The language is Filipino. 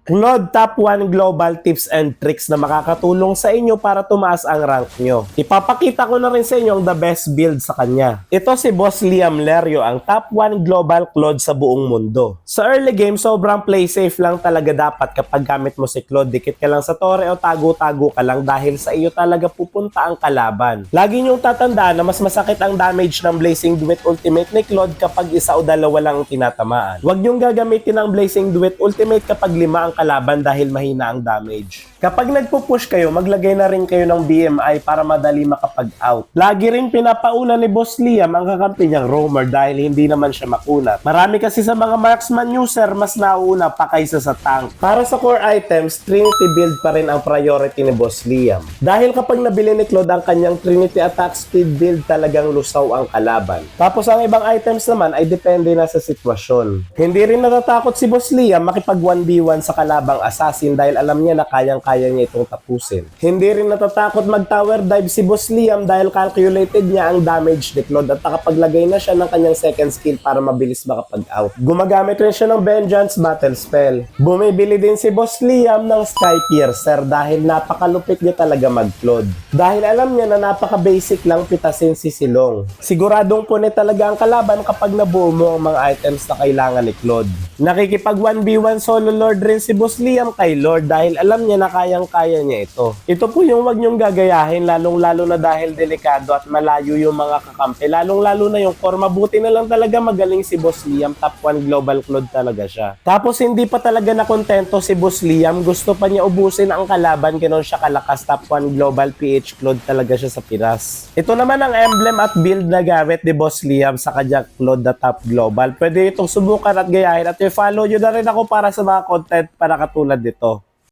Claude Top 1 Global Tips and Tricks na makakatulong sa inyo para tumaas ang rank nyo. Ipapakita ko na rin sa inyo ang the best build sa kanya. Ito si Boss Liam Lerio, ang Top 1 Global Claude sa buong mundo. Sa early game, sobrang play safe lang talaga dapat kapag gamit mo si Claude. Dikit ka lang sa tore o tago-tago ka lang dahil sa iyo talaga pupunta ang kalaban. Lagi nyong tatandaan na mas masakit ang damage ng Blazing Duet Ultimate ni Claude kapag isa o dalawa lang ang tinatamaan. Huwag nyong gagamitin ang Blazing Duet Ultimate kapag 5 ang kalaban dahil mahina ang damage. Kapag nagpo-push kayo, maglagay na rin kayo ng BMI para madali makapag-out. Lagi rin pinapauna ni Boss Liam ang kakampi niyang roamer dahil hindi naman siya makunat. Marami kasi sa mga marksman user mas nauna pa kaysa sa tank. Para sa core items, Trinity build pa rin ang priority ni Boss Liam. Dahil kapag nabili ni Claude ang kanyang Trinity attack speed build, talagang lusaw ang kalaban. Tapos ang ibang items naman ay depende na sa sitwasyon. Hindi rin natatakot si Boss Liam makipag 1v1 sa kalabang assassin dahil alam niya na kaya niya itong tapusin. Hindi rin natatakot mag-tower dive si Boss Liam dahil calculated niya ang damage ni Claude at nakapaglagay na siya ng kanyang second skill para mabilis makapag-out. Gumagamit rin siya ng Vengeance Battle Spell. Bumibili din si Boss Liam ng Sky Piercer dahil napakalupit niya talaga mag-Claude. Dahil alam niya na napaka-basic lang pitasin si Silong. Siguradong punit talaga ang kalaban kapag nabuo mo ang mga items na kailangan ni Claude. Nakikipag 1v1 solo Lord rin si Boss Liam kay Lord dahil alam niya na kayang-kaya niya ito. Ito po yung wag niyong gagayahin lalong-lalo na dahil delikado at malayo yung mga kakampi. Lalong-lalo na yung core. Mabuti na lang talaga magaling si Boss Liam. Top 1 Global Claude talaga siya. Tapos hindi pa talaga nakontento si Boss Liam. Gusto pa niya ubusin ang kalaban. Ganon siya kalakas. Top 1 Global PH Claude talaga siya sa Piras. Ito naman ang emblem at build na gamit ni Boss Liam sa kanyang Claude na Top Global. Pwede itong subukan at gayahin at i-follow nyo na rin ako para sa mga content para katulad nito.